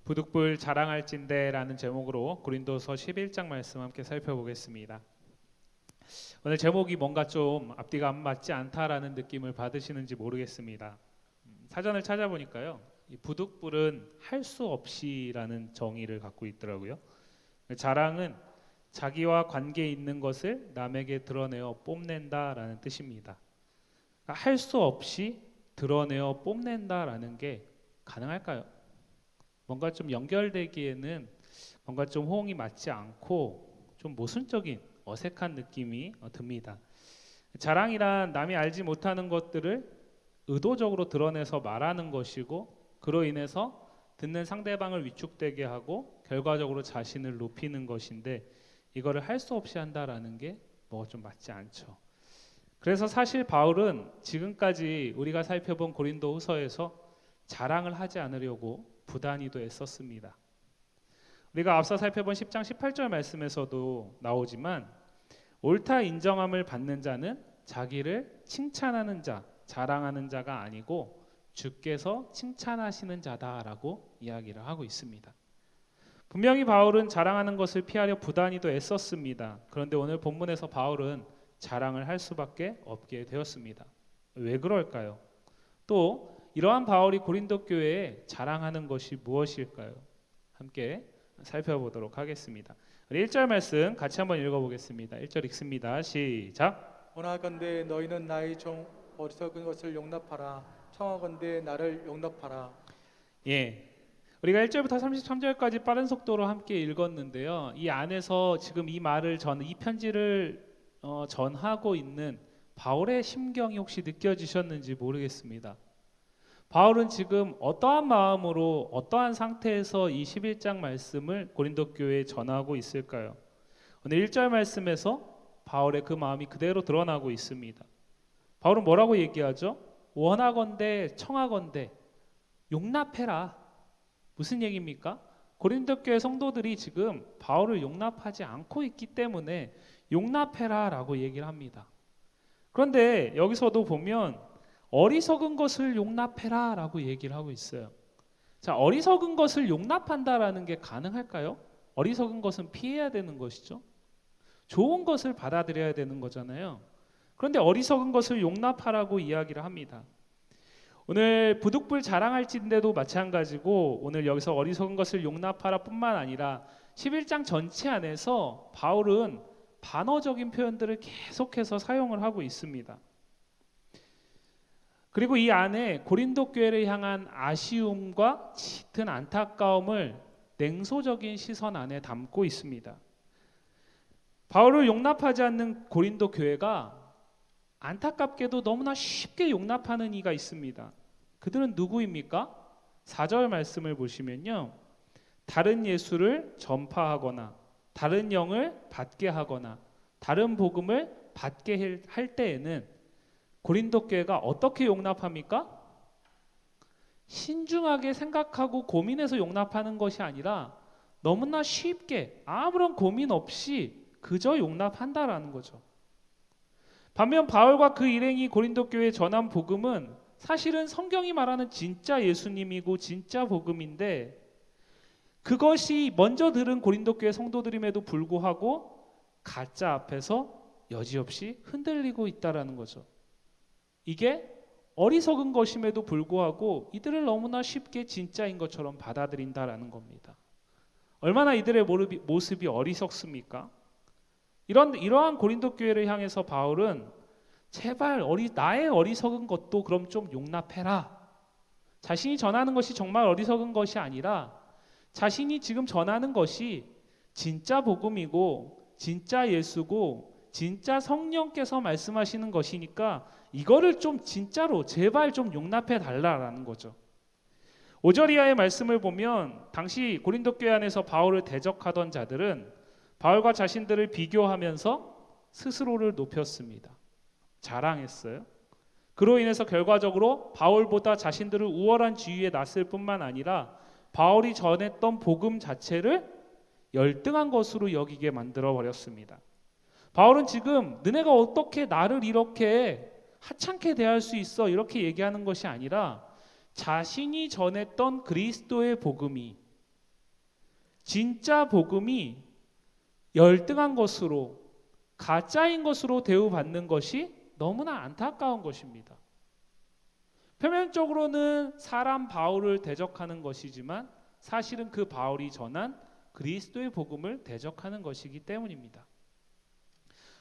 부득불 자랑할진대라는 제목으로 고린도서 11장 말씀 함께 살펴보겠습니다. 오늘 제목이 뭔가 좀 앞뒤가 안 맞지 않다라는 느낌을 받으시는지 모르겠습니다. 사전을 찾아보니까요, 이 부득불은 할 수 없이라는 정의를 갖고 있더라고요. 자랑은 자기와 관계 있는 것을 남에게 드러내어 뽐낸다라는 뜻입니다. 할 수 없이 드러내어 뽐낸다라는 게 가능할까요? 뭔가 좀 연결되기에는 뭔가 좀 호응이 맞지 않고 좀 모순적인 어색한 느낌이 듭니다. 자랑이란 남이 알지 못하는 것들을 의도적으로 드러내서 말하는 것이고, 그로 인해서 듣는 상대방을 위축되게 하고 결과적으로 자신을 높이는 것인데, 이거를 할 수 없이 한다라는 게 뭐가 좀 맞지 않죠. 그래서 사실 바울은 지금까지 우리가 살펴본 고린도후서에서 자랑을 하지 않으려고 부단히도 애썼습니다. 우리가 앞서 살펴본 10장 18절 말씀에서도 나오지만, 옳다 인정함을 받는 자는 자기를 칭찬하는 자, 자랑하는 자가 아니고 주께서 칭찬하시는 자다라고 이야기를 하고 있습니다. 분명히 바울은 자랑하는 것을 피하려 부단히도 애썼습니다. 그런데 오늘 본문에서 바울은 자랑을 할 수밖에 없게 되었습니다. 왜 그럴까요? 또 이러한 바울이 고린도 교회에 자랑하는 것이 무엇일까요? 함께 살펴보도록 하겠습니다. 1절 말씀 같이 한번 읽어보겠습니다. 1절 읽습니다. 시작. 원하건대 너희는 나의 종 어리석은 것을 용납하라. 청하건대 나를 용납하라. 예, 우리가 1절부터 33절까지 빠른 속도로 함께 읽었는데요, 이 안에서 지금 이 말을 이 편지를 전하고 있는 바울의 심경이 혹시 느껴지셨는지 모르겠습니다. 바울은 지금 어떠한 마음으로 어떠한 상태에서 이 11장 말씀을 고린도 교회에 전하고 있을까요? 오늘 1절 말씀에서 바울의 그 마음이 그대로 드러나고 있습니다. 바울은 뭐라고 얘기하죠? 원하건대 청하건대 용납해라. 무슨 얘기입니까? 고린도 교회 성도들이 지금 바울을 용납하지 않고 있기 때문에 용납해라 라고 얘기를 합니다. 그런데 여기서도 보면 어리석은 것을 용납해라 라고 얘기를 하고 있어요. 자, 어리석은 것을 용납한다라는 게 가능할까요? 어리석은 것은 피해야 되는 것이죠. 좋은 것을 받아들여야 되는 거잖아요. 그런데 어리석은 것을 용납하라고 이야기를 합니다. 오늘 부득불 자랑할진대도 마찬가지고, 오늘 여기서 어리석은 것을 용납하라 뿐만 아니라 11장 전체 안에서 바울은 반어적인 표현들을 계속해서 사용을 하고 있습니다. 그리고 이 안에 고린도 교회를 향한 아쉬움과 짙은 안타까움을 냉소적인 시선 안에 담고 있습니다. 바울을 용납하지 않는 고린도 교회가 안타깝게도 너무나 쉽게 용납하는 이가 있습니다. 그들은 누구입니까? 4절 말씀을 보시면요, 다른 예수를 전파하거나 다른 영을 받게 하거나 다른 복음을 받게 할 때에는 고린도 교회가 어떻게 용납합니까? 신중하게 생각하고 고민해서 용납하는 것이 아니라 너무나 쉽게 아무런 고민 없이 그저 용납한다라는 거죠. 반면 바울과 그 일행이 고린도 교회에 전한 복음은 사실은 성경이 말하는 진짜 예수님이고 진짜 복음인데, 그것이 먼저 들은 고린도 교회 성도들임에도 불구하고 가짜 앞에서 여지없이 흔들리고 있다라는 거죠. 이게 어리석은 것임에도 불구하고 이들을 너무나 쉽게 진짜인 것처럼 받아들인다라는 겁니다. 얼마나 이들의 모습이 어리석습니까? 이러한 고린도 교회를 향해서 바울은 제발 나의 어리석은 것도 그럼 좀 용납해라. 자신이 전하는 것이 정말 어리석은 것이 아니라 자신이 지금 전하는 것이 진짜 복음이고 진짜 예수고 진짜 성령께서 말씀하시는 것이니까 이거를 좀 진짜로 제발 좀 용납해 달라라는 거죠. 5절 이하의 말씀을 보면 당시 고린도 교회 안에서 바울을 대적하던 자들은 바울과 자신들을 비교하면서 스스로를 높였습니다. 자랑했어요. 그로 인해서 결과적으로 바울보다 자신들을 우월한 지위에 놨을 뿐만 아니라 바울이 전했던 복음 자체를 열등한 것으로 여기게 만들어 버렸습니다. 바울은 지금 너네가 어떻게 나를 이렇게 하찮게 대할 수 있어 이렇게 얘기하는 것이 아니라 자신이 전했던 그리스도의 복음이 진짜 복음이 열등한 것으로, 가짜인 것으로 대우받는 것이 너무나 안타까운 것입니다. 표면적으로는 사람 바울을 대적하는 것이지만 사실은 그 바울이 전한 그리스도의 복음을 대적하는 것이기 때문입니다.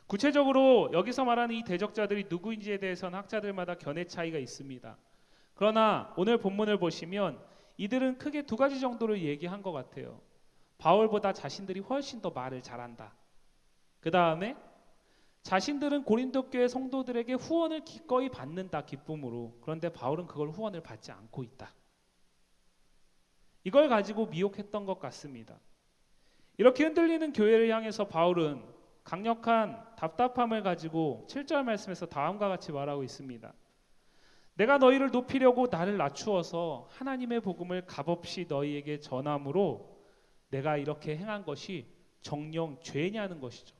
구체적으로 여기서 말하는 이 대적자들이 누구인지에 대해서는 학자들마다 견해 차이가 있습니다. 그러나 오늘 본문을 보시면 이들은 크게 두 가지 정도를 얘기한 것 같아요. 바울보다 자신들이 훨씬 더 말을 잘한다. 그 다음에 자신들은 고린도 교회 성도들에게 후원을 기꺼이 받는다, 기쁨으로. 그런데 바울은 그걸 후원을 받지 않고 있다. 이걸 가지고 미혹했던 것 같습니다. 이렇게 흔들리는 교회를 향해서 바울은 강력한 답답함을 가지고 7절 말씀에서 다음과 같이 말하고 있습니다. 내가 너희를 높이려고 나를 낮추어서 하나님의 복음을 값없이 너희에게 전함으로 내가 이렇게 행한 것이 정녕 죄냐는 것이죠.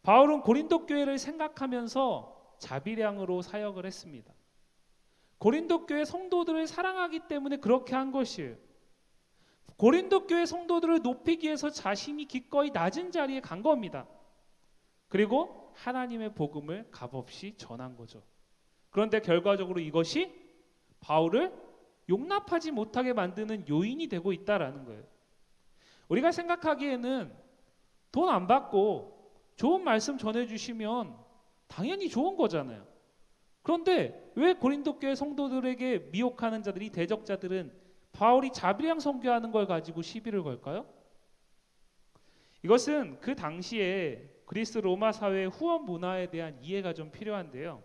바울은 고린도 교회를 생각하면서 자비량으로 사역을 했습니다. 고린도 교회 성도들을 사랑하기 때문에 그렇게 한 것이에요. 고린도 교회 성도들을 높이기 위해서 자신이 기꺼이 낮은 자리에 간 겁니다. 그리고 하나님의 복음을 값없이 전한 거죠. 그런데 결과적으로 이것이 바울을 용납하지 못하게 만드는 요인이 되고 있다라는 거예요. 우리가 생각하기에는 돈 안 받고 좋은 말씀 전해주시면 당연히 좋은 거잖아요. 그런데 왜 고린도 교회 성도들에게 미혹하는 자들이, 대적자들은 바울이 자비량 선교하는 걸 가지고 시비를 걸까요? 이것은 그 당시에 그리스 로마 사회의 후원 문화에 대한 이해가 좀 필요한데요.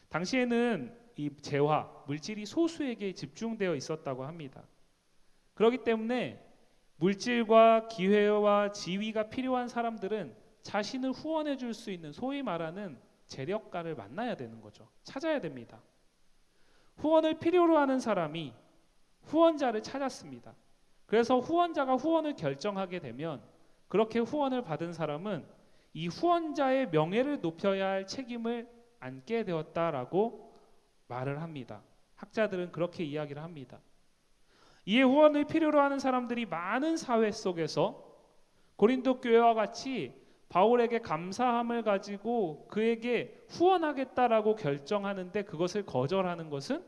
당시에는 이 재화, 물질이 소수에게 집중되어 있었다고 합니다. 그렇기 때문에 물질과 기회와 지위가 필요한 사람들은 자신을 후원해 줄 수 있는, 소위 말하는 재력가를 만나야 되는 거죠. 찾아야 됩니다. 후원을 필요로 하는 사람이 후원자를 찾았습니다. 그래서 후원자가 후원을 결정하게 되면 그렇게 후원을 받은 사람은 이 후원자의 명예를 높여야 할 책임을 안게 되었다라고 말을 합니다. 학자들은 그렇게 이야기를 합니다. 이에 후원을 필요로 하는 사람들이 많은 사회 속에서 고린도 교회와 같이 바울에게 감사함을 가지고 그에게 후원하겠다라고 결정하는데 그것을 거절하는 것은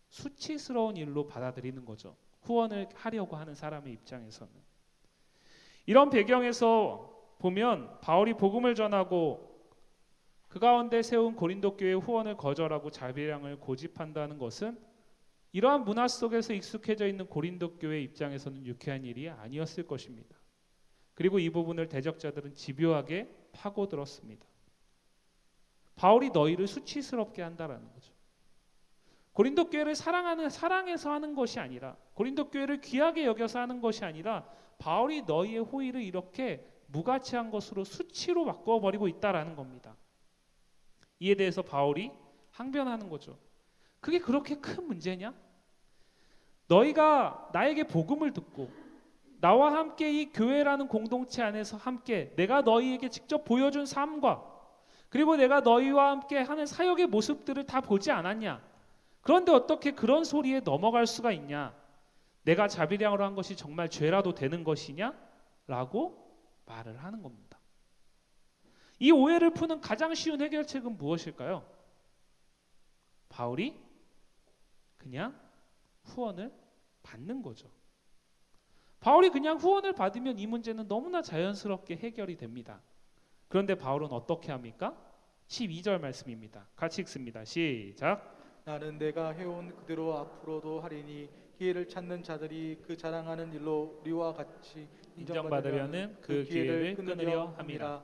수치스러운 일로 받아들이는 거죠. 후원을 하려고 하는 사람의 입장에서는. 이런 배경에서 보면 바울이 복음을 전하고 그 가운데 세운 고린도 교회의 후원을 거절하고 자비량을 고집한다는 것은 이러한 문화 속에서 익숙해져 있는 고린도 교회 입장에서는 유쾌한 일이 아니었을 것입니다. 그리고 이 부분을 대적자들은 집요하게 파고들었습니다. 바울이 너희를 수치스럽게 한다라는 거죠. 고린도 교회를 사랑해서 하는 것이 아니라, 고린도 교회를 귀하게 여겨서 하는 것이 아니라 바울이 너희의 호의를 이렇게 무가치한 것으로 수치로 바꿔버리고 있다라는 겁니다. 이에 대해서 바울이 항변하는 거죠. 그게 그렇게 큰 문제냐? 너희가 나에게 복음을 듣고 나와 함께 이 교회라는 공동체 안에서 함께 내가 너희에게 직접 보여준 삶과 그리고 내가 너희와 함께 하는 사역의 모습들을 다 보지 않았냐? 그런데 어떻게 그런 소리에 넘어갈 수가 있냐? 내가 자비량으로 한 것이 정말 죄라도 되는 것이냐? 라고 말을 하는 겁니다. 이 오해를 푸는 가장 쉬운 해결책은 무엇일까요? 바울이 그냥 후원을 받는 거죠. 바울이 그냥 후원을 받으면 이 문제는 너무나 자연스럽게 해결이 됩니다. 그런데 바울은 어떻게 합니까? 12절 말씀입니다. 같이 읽습니다. 시작. 나는 내가 해온 그대로 앞으로도 하리니 기회를 찾는 자들이 그 자랑하는 일로 우리와 같이 인정받으려는 그 기회를 끊으려 함이라.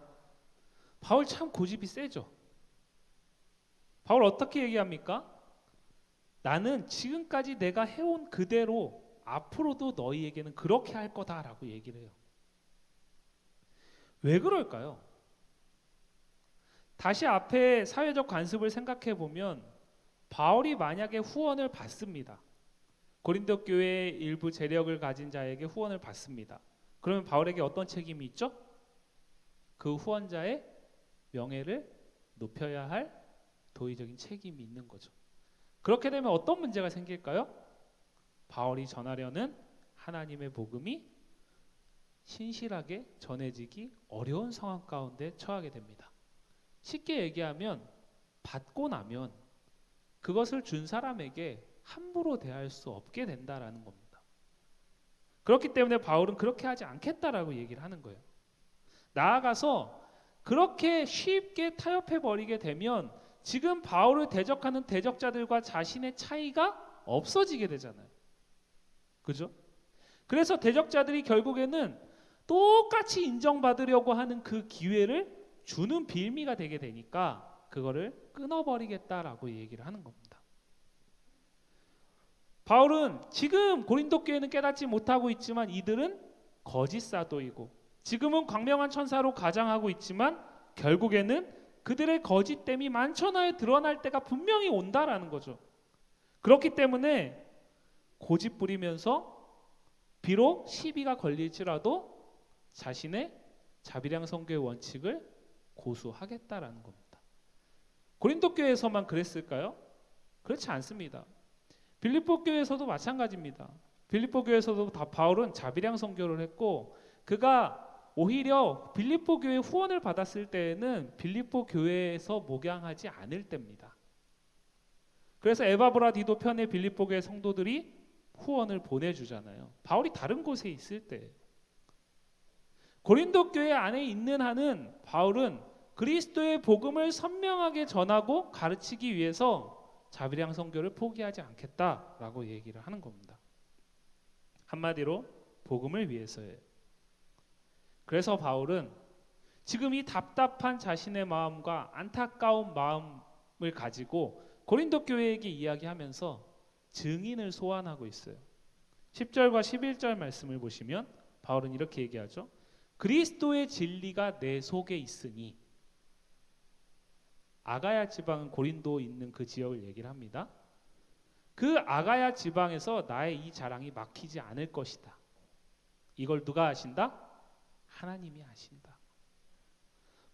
바울 참 고집이 세죠. 바울 어떻게 얘기합니까? 나는 지금까지 내가 해온 그대로 앞으로도 너희에게는 그렇게 할 거다라고 얘기를 해요. 왜 그럴까요? 다시 앞에 사회적 관습을 생각해 보면 바울이 만약에 후원을 받습니다. 고린도 교회의 일부 재력을 가진 자에게 후원을 받습니다. 그러면 바울에게 어떤 책임이 있죠? 그 후원자의 명예를 높여야 할 도의적인 책임이 있는 거죠. 그렇게 되면 어떤 문제가 생길까요? 바울이 전하려는 하나님의 복음이 신실하게 전해지기 어려운 상황 가운데 처하게 됩니다. 쉽게 얘기하면 받고 나면 그것을 준 사람에게 함부로 대할 수 없게 된다라는 겁니다. 그렇기 때문에 바울은 그렇게 하지 않겠다라고 얘기를 하는 거예요. 나아가서 그렇게 쉽게 타협해 버리게 되면 지금 바울을 대적하는 대적자들과 자신의 차이가 없어지게 되잖아요. 그죠? 그래서 대적자들이 결국에는 똑같이 인정받으려고 하는 그 기회를 주는 빌미가 되게 되니까 그거를 끊어버리겠다라고 얘기를 하는 겁니다. 바울은 지금 고린도 교회는 깨닫지 못하고 있지만 이들은 거짓 사도이고 지금은 광명한 천사로 가장하고 있지만 결국에는 그들의 거짓됨이 만천하에 드러날 때가 분명히 온다라는 거죠. 그렇기 때문에 고집 부리면서 비록 시비가 걸릴지라도 자신의 자비량 선교의 원칙을 고수하겠다라는 겁니다. 고린도 교회에서만 그랬을까요? 그렇지 않습니다. 빌립보 교회에서도 마찬가지입니다. 빌립보 교회에서도 바울은 자비량 선교를 했고 그가 오히려 빌립보 교회 후원을 받았을 때에는 빌립보 교회에서 목양하지 않을 때입니다. 그래서 에바브라 디도 편의 빌립보 교회 성도들이 후원을 보내주잖아요. 바울이 다른 곳에 있을 때. 고린도 교회 안에 있는 한은 바울은 그리스도의 복음을 선명하게 전하고 가르치기 위해서 자비량 선교를 포기하지 않겠다라고 얘기를 하는 겁니다. 한마디로 복음을 위해서예요. 그래서 바울은 지금 이 답답한 자신의 마음과 안타까운 마음을 가지고 고린도 교회에게 이야기하면서 증인을 소환하고 있어요. 10절과 11절 말씀을 보시면 바울은 이렇게 얘기하죠. 그리스도의 진리가 내 속에 있으니 아가야 지방은 고린도에 있는 그 지역을 얘기를 합니다. 그 아가야 지방에서 나의 이 자랑이 막히지 않을 것이다. 이걸 누가 아신다? 하나님이 아신다.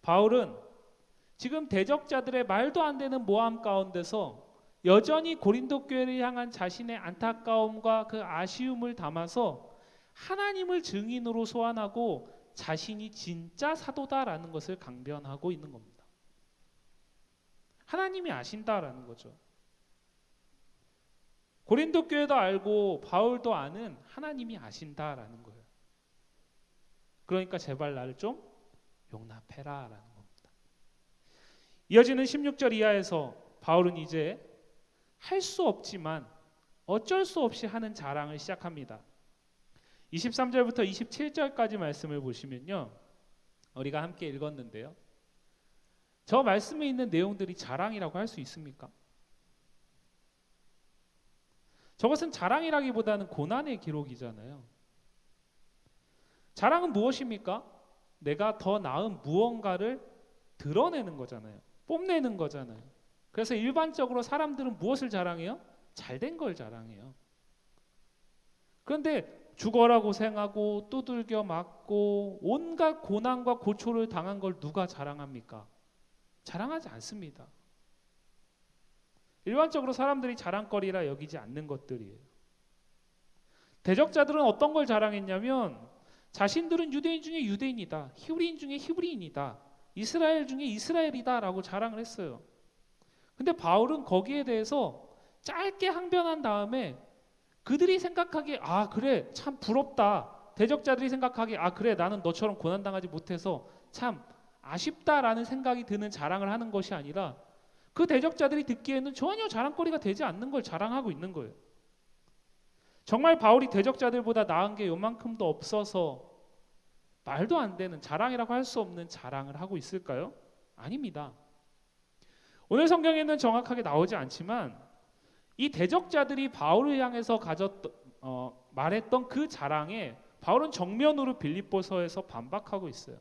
바울은 지금 대적자들의 말도 안 되는 모함 가운데서 여전히 고린도 교회를 향한 자신의 안타까움과 그 아쉬움을 담아서 하나님을 증인으로 소환하고 자신이 진짜 사도다라는 것을 강변하고 있는 겁니다. 하나님이 아신다라는 거죠. 고린도 교회도 알고 바울도 아는 하나님이 아신다라는 거예요. 그러니까 제발 나를 좀 용납해라라는 겁니다. 이어지는 16절 이하에서 바울은 이제 할 수 없지만 어쩔 수 없이 하는 자랑을 시작합니다. 23절부터 27절까지 말씀을 보시면요. 우리가 함께 읽었는데요. 저 말씀에 있는 내용들이 자랑이라고 할 수 있습니까? 저것은 자랑이라기보다는 고난의 기록이잖아요. 자랑은 무엇입니까? 내가 더 나은 무언가를 드러내는 거잖아요. 뽐내는 거잖아요. 그래서 일반적으로 사람들은 무엇을 자랑해요? 잘된 걸 자랑해요. 그런데 죽어라 고생하고 두들겨 맞고 온갖 고난과 고초를 당한 걸 누가 자랑합니까? 자랑하지 않습니다. 일반적으로 사람들이 자랑거리라 여기지 않는 것들이에요. 대적자들은 어떤 걸 자랑했냐면 자신들은 유대인 중에 유대인이다. 히브리인 중에 히브리인이다. 이스라엘 중에 이스라엘이다 라고 자랑을 했어요. 근데 바울은 거기에 대해서 짧게 항변한 다음에 그들이 생각하기에 아 그래 참 부럽다. 대적자들이 생각하기에 아 그래 나는 너처럼 고난당하지 못해서 참 아쉽다라는 생각이 드는 자랑을 하는 것이 아니라 그 대적자들이 듣기에는 전혀 자랑거리가 되지 않는 걸 자랑하고 있는 거예요. 정말 바울이 대적자들보다 나은 게 요만큼도 없어서 말도 안 되는 자랑이라고 할 수 없는 자랑을 하고 있을까요? 아닙니다. 오늘 성경에는 정확하게 나오지 않지만 이 대적자들이 바울을 향해서 말했던 그 자랑에 바울은 정면으로 빌립보서에서 반박하고 있어요.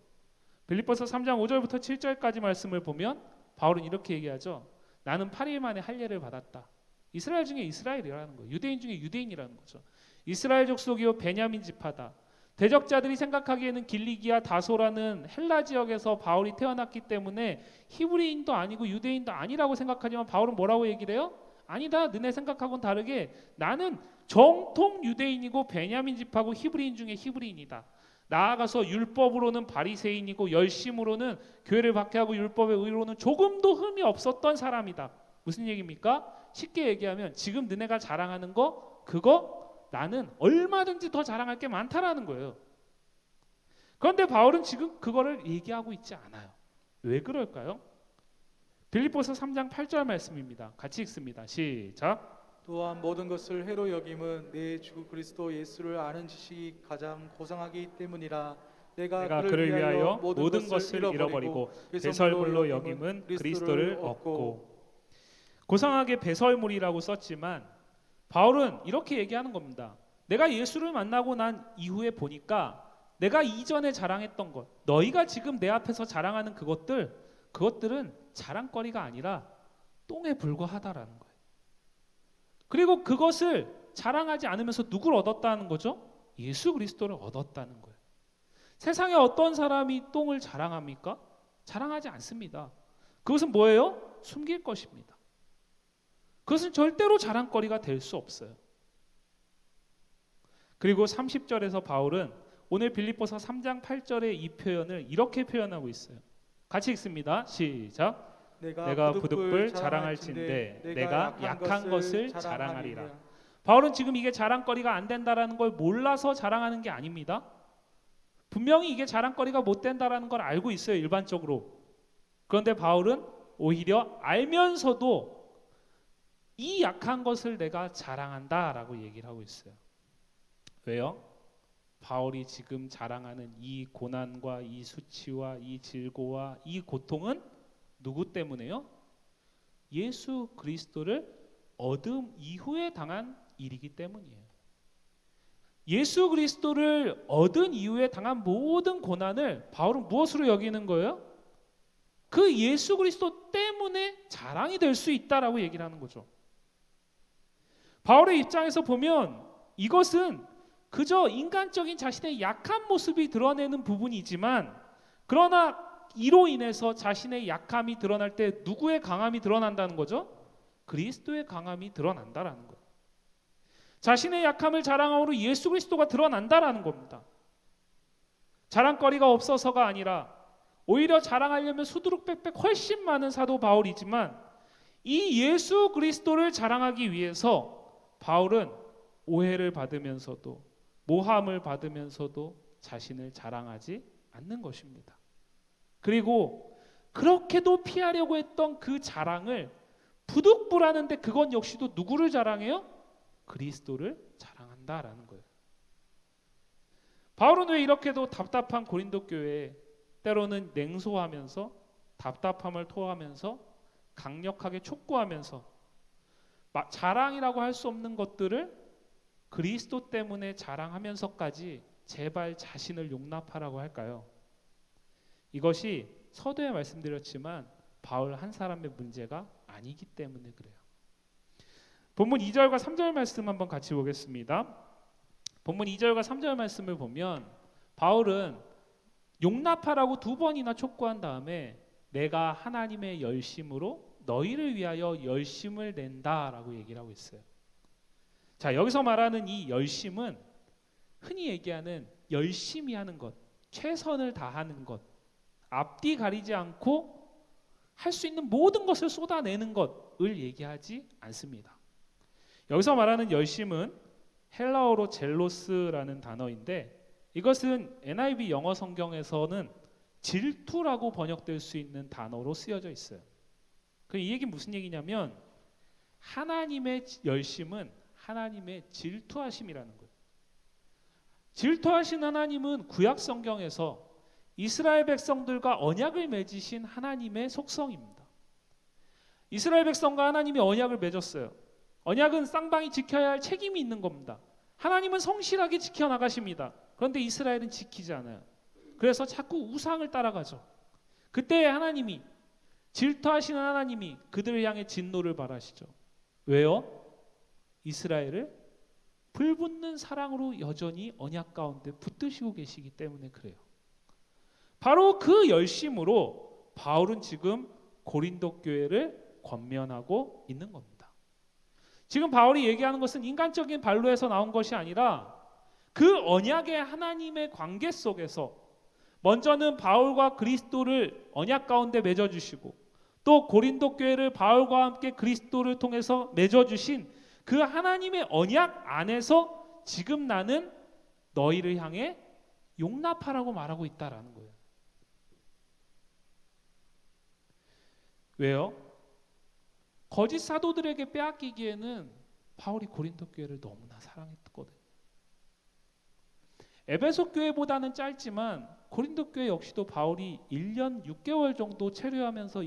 빌립보서 3장 5절부터 7절까지 말씀을 보면 바울은 이렇게 얘기하죠. 나는 8일 만에 할례를 받았다. 이스라엘 중에 이스라엘이라는 거예요. 유대인 중에 유대인이라는 거죠. 이스라엘 족속이요 베냐민 지파다. 대적자들이 생각하기에는 길리기아 다소라는 헬라 지역에서 바울이 태어났기 때문에 히브리인도 아니고 유대인도 아니라고 생각하지만 바울은 뭐라고 얘기를 해요? 아니다. 너네 생각하고는 다르게 나는 정통 유대인이고 베냐민 집하고 히브리인 중에 히브리인이다. 나아가서 율법으로는 바리새인이고 열심으로는 교회를 박해하고 율법의 의로는 조금도 흠이 없었던 사람이다. 무슨 얘기입니까? 쉽게 얘기하면 지금 너네가 자랑하는 거 그거 나는 얼마든지 더 자랑할 게 많다라는 거예요. 그런데 바울은 지금 그거를 얘기하고 있지 않아요. 왜 그럴까요? 빌립보서 3장 8절 말씀입니다. 같이 읽습니다. 시작. 또한 모든 것을 해로 여김은 내 주 그리스도 예수를 아는 지식이 가장 고상하기 때문이라. 내가 그를 위하여 모든 것을 잃어버리고 배설물로 여김은 그리스도를 얻고. 고상하게 배설물이라고 썼지만 바울은 이렇게 얘기하는 겁니다. 내가 예수를 만나고 난 이후에 보니까 내가 이전에 자랑했던 것, 너희가 지금 내 앞에서 자랑하는 그것들은 자랑거리가 아니라 똥에 불과하다라는 거예요. 그리고 그것을 자랑하지 않으면서 누구를 얻었다는 거죠? 예수 그리스도를 얻었다는 거예요. 세상에 어떤 사람이 똥을 자랑합니까? 자랑하지 않습니다. 그것은 뭐예요? 숨길 것입니다. 그것은 절대로 자랑거리가 될 수 없어요. 그리고 30절에서 바울은 오늘 빌립보서 3장 8절의 이 표현을 이렇게 표현하고 있어요. 같이 읽습니다. 시작. 내가 부득불 자랑할진대 내가 약한 것을 자랑하리라. 바울은 지금 이게 자랑거리가 안 된다라는 걸 몰라서 자랑하는 게 아닙니다. 분명히 이게 자랑거리가 못 된다라는 걸 알고 있어요, 일반적으로. 그런데 바울은 오히려 알면서도 이 약한 것을 내가 자랑한다라고 얘기를 하고 있어요. 왜요? 바울이 지금 자랑하는 이 고난과 이 수치와 이 질고와 이 고통은 누구 때문에요? 예수 그리스도를 얻음 이후에 당한 일이기 때문이에요. 예수 그리스도를 얻은 이후에 당한 모든 고난을 바울은 무엇으로 여기는 거예요? 그 예수 그리스도 때문에 자랑이 될 수 있다라고 얘기를 하는 거죠. 바울의 입장에서 보면 이것은 그저 인간적인 자신의 약한 모습이 드러내는 부분이지만, 그러나 이로 인해서 자신의 약함이 드러날 때 누구의 강함이 드러난다는 거죠? 그리스도의 강함이 드러난다라는 거예요. 자신의 약함을 자랑함으로 예수 그리스도가 드러난다라는 겁니다. 자랑거리가 없어서가 아니라 오히려 자랑하려면 수두룩백백 훨씬 많은 사도 바울이지만 이 예수 그리스도를 자랑하기 위해서 바울은 오해를 받으면서도 모함을 받으면서도 자신을 자랑하지 않는 것입니다. 그리고 그렇게도 피하려고 했던 그 자랑을 부득불하는데 그건 역시도 누구를 자랑해요? 그리스도를 자랑한다라는 거예요. 바울은 왜 이렇게도 답답한 고린도 교회에 때로는 냉소하면서 답답함을 토하면서 강력하게 촉구하면서 자랑이라고 할 수 없는 것들을 그리스도 때문에 자랑하면서까지 제발 자신을 용납하라고 할까요? 이것이 서두에 말씀드렸지만 바울 한 사람의 문제가 아니기 때문에 그래요. 본문 2절과 3절 말씀 한번 같이 보겠습니다. 본문 2절과 3절 말씀을 보면 바울은 용납하라고 2번이나 촉구한 다음에 내가 하나님의 열심으로 너희를 위하여 열심을 낸다라고 얘기를 하고 있어요. 자, 여기서 말하는 이 열심은 흔히 얘기하는 열심히 하는 것, 최선을 다하는 것, 앞뒤 가리지 않고 할 수 있는 모든 것을 쏟아내는 것을 얘기하지 않습니다. 여기서 말하는 열심은 헬라어로 젤로스라는 단어인데 이것은 NIV 영어 성경에서는 질투라고 번역될 수 있는 단어로 쓰여져 있어요. 이 얘기는 무슨 얘기냐면 하나님의 열심은 하나님의 질투하심이라는 거예요. 질투하신 하나님은 구약 성경에서 이스라엘 백성들과 언약을 맺으신 하나님의 속성입니다. 이스라엘 백성과 하나님이 언약을 맺었어요. 언약은 쌍방이 지켜야 할 책임이 있는 겁니다. 하나님은 성실하게 지켜나가십니다. 그런데 이스라엘은 지키지 않아요. 그래서 자꾸 우상을 따라가죠. 그때 하나님이 질투하시는 하나님이 그들을 향해 진노를 발하시죠. 왜요? 이스라엘을 불붙는 사랑으로 여전히 언약 가운데 붙드시고 계시기 때문에 그래요. 바로 그 열심으로 바울은 지금 고린도 교회를 권면하고 있는 겁니다. 지금 바울이 얘기하는 것은 인간적인 발로에서 나온 것이 아니라 그 언약의 하나님의 관계 속에서 먼저는 바울과 그리스도를 언약 가운데 맺어주시고 또 고린도 교회를 바울과 함께 그리스도를 통해서 맺어주신 그 하나님의 언약 안에서 지금 나는 너희를 향해 용납하라고 말하고 있다라는 거예요. 왜요? 거짓 사도들에게 빼앗기기에는 바울이 고린도 교회를 너무나 사랑했거든요. 에베소 교회보다는 짧지만 고린도 교회 역시도 바울이 1년 6개월 정도 체류하면서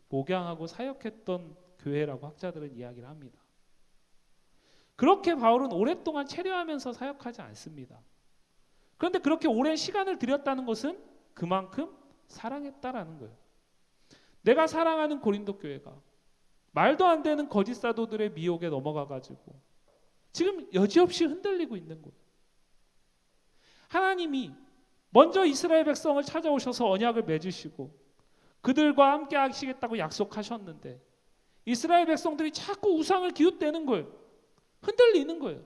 목양하고 사역했던 교회라고 학자들은 이야기를 합니다. 그렇게 바울은 오랫동안 체류하면서 사역하지 않습니다. 그런데 그렇게 오랜 시간을 들였다는 것은 그만큼 사랑했다라는 거예요. 내가 사랑하는 고린도 교회가 말도 안 되는 거짓 사도들의 미혹에 넘어가가지고 지금 여지없이 흔들리고 있는 거예요. 하나님이 먼저 이스라엘 백성을 찾아오셔서 언약을 맺으시고 그들과 함께 하시겠다고 약속하셨는데 이스라엘 백성들이 자꾸 우상을 기웃대는 거예요. 흔들리는 거예요.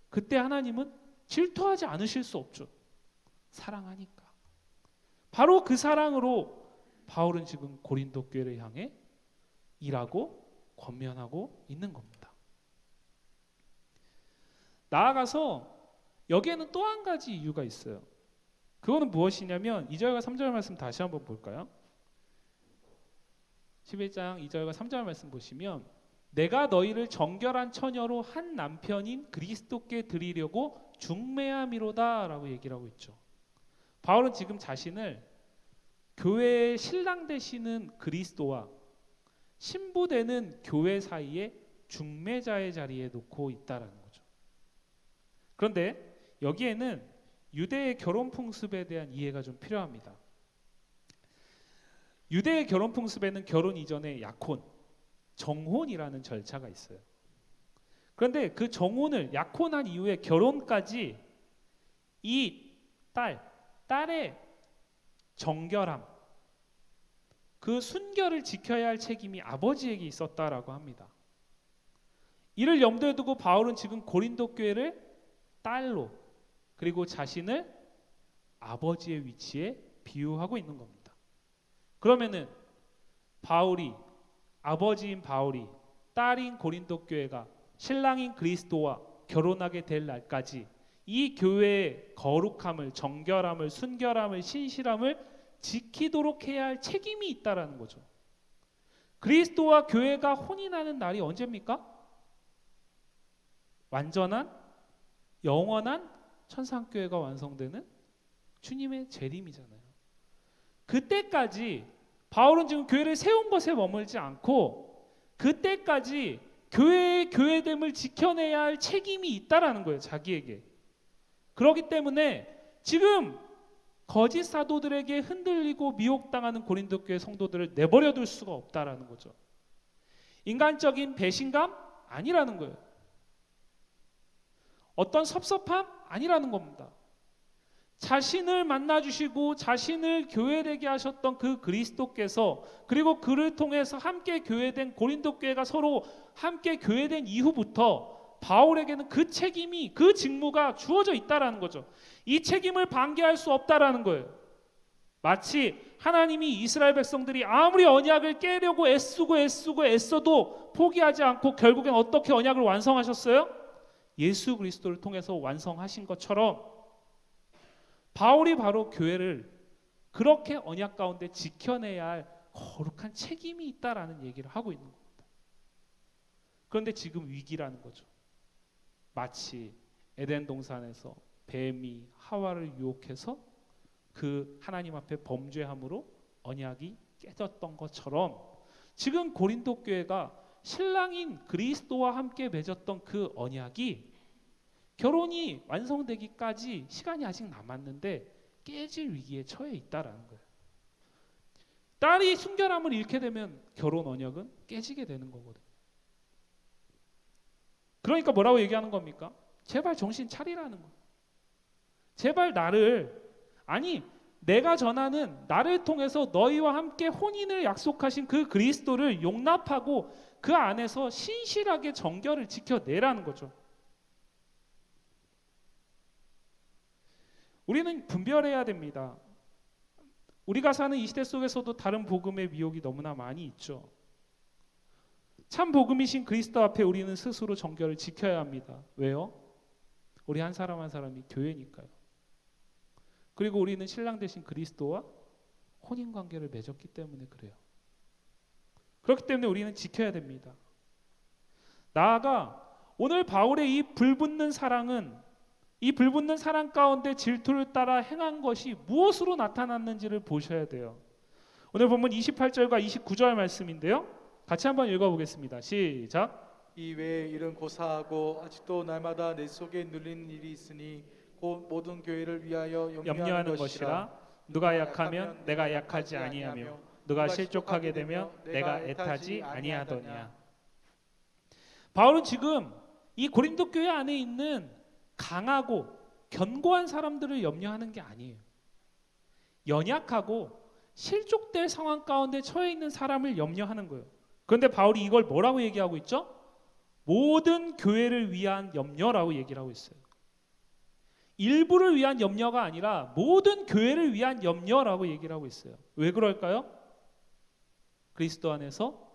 그때 하나님은 질투하지 않으실 수 없죠. 사랑하니까. 바로 그 사랑으로 바울은 지금 고린도 교회를 향해 일하고 권면하고 있는 겁니다. 나아가서 여기에는 또 한 가지 이유가 있어요. 그거는 무엇이냐면 2절과 3절 말씀 다시 한번 볼까요? 11장 2절과 3절 말씀 보시면 내가 너희를 정결한 처녀로 한 남편인 그리스도께 드리려고 중매함이로다 라고 얘기를 하고 있죠. 바울은 지금 자신을 교회의 신랑 되시는 그리스도와 신부되는 교회 사이에 중매자의 자리에 놓고 있다라는 거죠. 그런데 여기에는 유대의 결혼 풍습에 대한 이해가 좀 필요합니다. 유대의 결혼 풍습에는 결혼 이전에 약혼, 정혼이라는 절차가 있어요. 그런데 그 정혼을 약혼한 이후에 결혼까지 이 딸의 정결함, 그 순결을 지켜야 할 책임이 아버지에게 있었다라고 합니다. 이를 염두에 두고 바울은 지금 고린도 교회를 딸로 그리고 자신을 아버지의 위치에 비유하고 있는 겁니다. 그러면은 바울이 아버지인 바울이 딸인 고린도 교회가 신랑인 그리스도와 결혼하게 될 날까지 이 교회의 거룩함을, 정결함을, 순결함을, 신실함을 지키도록 해야 할 책임이 있다라는 거죠. 그리스도와 교회가 혼인하는 날이 언제입니까? 완전한 영원한 천상교회가 완성되는 주님의 재림이잖아요. 그때까지 바울은 지금 교회를 세운 것에 머물지 않고 그때까지 교회의 교회됨을 지켜내야 할 책임이 있다라는 거예요. 자기에게. 그렇기 때문에 지금 거짓 사도들에게 흔들리고 미혹당하는 고린도 교회 성도들을 내버려 둘 수가 없다라는 거죠. 인간적인 배신감? 아니라는 거예요. 어떤 섭섭함? 아니라는 겁니다. 자신을 만나주시고 자신을 교회되게 하셨던 그 그리스도께서 그리고 그를 통해서 함께 교회된 고린도 교회가 서로 함께 교회된 이후부터 바울에게는 그 책임이 그 직무가 주어져 있다라는 거죠. 이 책임을 방기할 수 없다라는 거예요. 마치 하나님이 이스라엘 백성들이 아무리 언약을 깨려고 애써도 포기하지 않고 결국엔 어떻게 언약을 완성하셨어요? 예수 그리스도를 통해서 완성하신 것처럼 바울이 바로 교회를 그렇게 언약 가운데 지켜내야 할 거룩한 책임이 있다라는 얘기를 하고 있는 겁니다. 그런데 지금 위기라는 거죠. 마치 에덴 동산에서 뱀이 하와를 유혹해서 그 하나님 앞에 범죄함으로 언약이 깨졌던 것처럼 지금 고린도 교회가 신랑인 그리스도와 함께 맺었던 그 언약이 결혼이 완성되기까지 시간이 아직 남았는데 깨질 위기에 처해 있다라는 거예요. 딸이 순결함을 잃게 되면 결혼 언약은 깨지게 되는 거거든요. 그러니까 뭐라고 얘기하는 겁니까? 제발 정신 차리라는 거예요. 제발 내가 전하는 나를 통해서 너희와 함께 혼인을 약속하신 그 그리스도를 용납하고 그 안에서 신실하게 정결을 지켜내라는 거죠. 우리는 분별해야 됩니다. 우리가 사는 이 시대 속에서도 다른 복음의 미혹이 너무나 많이 있죠. 참 복음이신 그리스도 앞에 우리는 스스로 정결을 지켜야 합니다. 왜요? 우리 한 사람 한 사람이 교회니까요. 그리고 우리는 신랑 되신 그리스도와 혼인관계를 맺었기 때문에 그래요. 그렇기 때문에 우리는 지켜야 됩니다. 나아가 오늘 바울의 이 불붙는 사랑은 이 불붙는 사랑 가운데 질투를 따라 행한 것이 무엇으로 나타났는지를 보셔야 돼요. 오늘 본문 28절과 29절 말씀인데요. 같이 한번 읽어보겠습니다. 시작. 이 외에 일은 고사하고 아직도 날마다 내 속에 눌리는 일이 있으니 곧 모든 교회를 위하여 염려하는 것이라. 누가 약하면 내가 약하지 아니하며 누가 실족하게 되면 내가 애타지 아니하더냐. 바울은 지금 이 고린도 교회 안에 있는 강하고 견고한 사람들을 염려하는 게 아니에요. 연약하고 실족될 상황 가운데 처해 있는 사람을 염려하는 거예요. 그런데 바울이 이걸 뭐라고 얘기하고 있죠? 모든 교회를 위한 염려라고 얘기를 하고 있어요. 일부를 위한 염려가 아니라 모든 교회를 위한 염려라고 얘기를 하고 있어요. 왜 그럴까요? 그리스도 안에서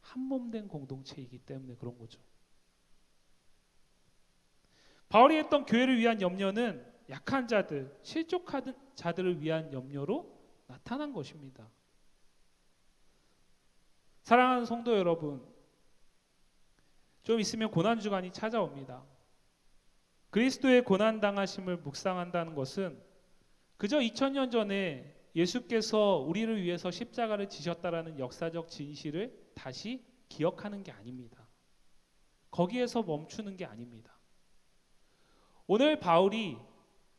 한 몸 된 공동체이기 때문에 그런 거죠. 바울이 했던 교회를 위한 염려는 약한 자들, 실족한 자들을 위한 염려로 나타난 것입니다. 사랑하는 성도 여러분, 좀 있으면 고난주간이 찾아옵니다. 그리스도의 고난당하심을 묵상한다는 것은 그저 2000년 전에 예수께서 우리를 위해서 십자가를 지셨다라는 역사적 진실을 다시 기억하는 게 아닙니다. 거기에서 멈추는 게 아닙니다. 오늘 바울이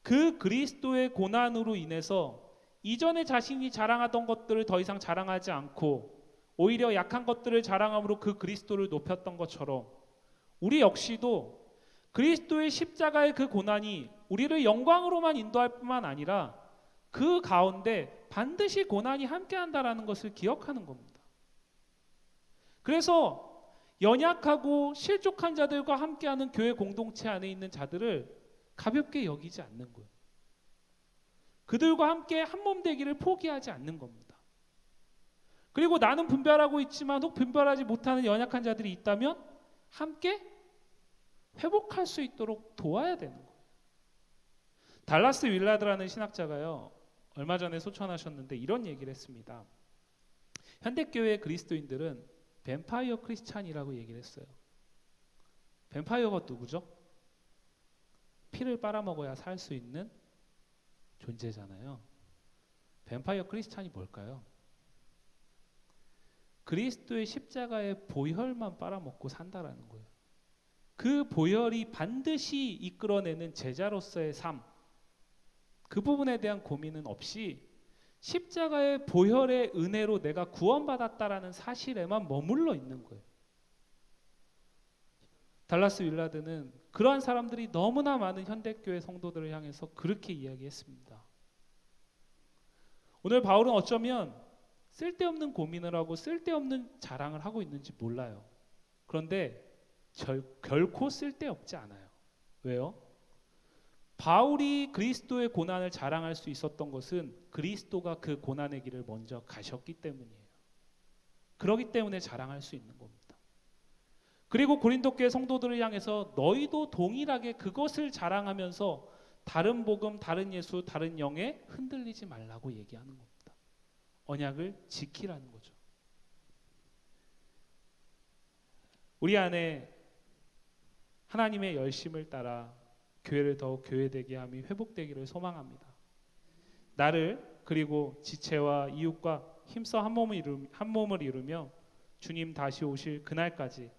그 그리스도의 고난으로 인해서 이전에 자신이 자랑하던 것들을 더 이상 자랑하지 않고 오히려 약한 것들을 자랑함으로 그 그리스도를 높였던 것처럼 우리 역시도 그리스도의 십자가의 그 고난이 우리를 영광으로만 인도할 뿐만 아니라 그 가운데 반드시 고난이 함께한다라는 것을 기억하는 겁니다. 그래서 연약하고 실족한 자들과 함께하는 교회 공동체 안에 있는 자들을 가볍게 여기지 않는 거예요. 그들과 함께 한 몸 되기를 포기하지 않는 겁니다. 그리고 나는 분별하고 있지만 혹 분별하지 못하는 연약한 자들이 있다면 함께 회복할 수 있도록 도와야 되는 거예요. 달라스 윌라드라는 신학자가요, 얼마 전에 소천하셨는데 이런 얘기를 했습니다. 현대교회 그리스도인들은 뱀파이어 크리스찬이라고 얘기를 했어요. 뱀파이어가 누구죠? 피를 빨아먹어야 살 수 있는 존재잖아요. 뱀파이어 크리스찬이 뭘까요? 그리스도의 십자가의 보혈만 빨아먹고 산다라는 거예요. 그 보혈이 반드시 이끌어내는 제자로서의 삶, 그 부분에 대한 고민은 없이 십자가의 보혈의 은혜로 내가 구원받았다라는 사실에만 머물러 있는 거예요. 달라스 윌라드는 그러한 사람들이 너무나 많은 현대교회 성도들을 향해서 그렇게 이야기했습니다. 오늘 바울은 어쩌면 쓸데없는 고민을 하고 쓸데없는 자랑을 하고 있는지 몰라요. 그런데 결코 쓸데없지 않아요. 왜요? 바울이 그리스도의 고난을 자랑할 수 있었던 것은 그리스도가 그 고난의 길을 먼저 가셨기 때문이에요. 그렇기 때문에 자랑할 수 있는 겁니다. 그리고 고린도 교회 성도들을 향해서 너희도 동일하게 그것을 자랑하면서 다른 복음, 다른 예수, 다른 영에 흔들리지 말라고 얘기하는 겁니다. 언약을 지키라는 거죠. 우리 안에 하나님의 열심을 따라 교회를 더욱 교회되게 함이 회복되기를 소망합니다. 나를 그리고 지체와 이웃과 힘써 한 몸을 이루며 주님 다시 오실 그날까지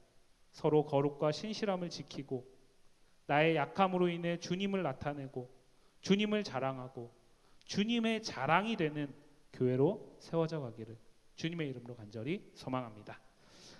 서로 거룩과 신실함을 지키고 나의 약함으로 인해 주님을 나타내고 주님을 자랑하고 주님의 자랑이 되는 교회로 세워져 가기를 주님의 이름으로 간절히 소망합니다.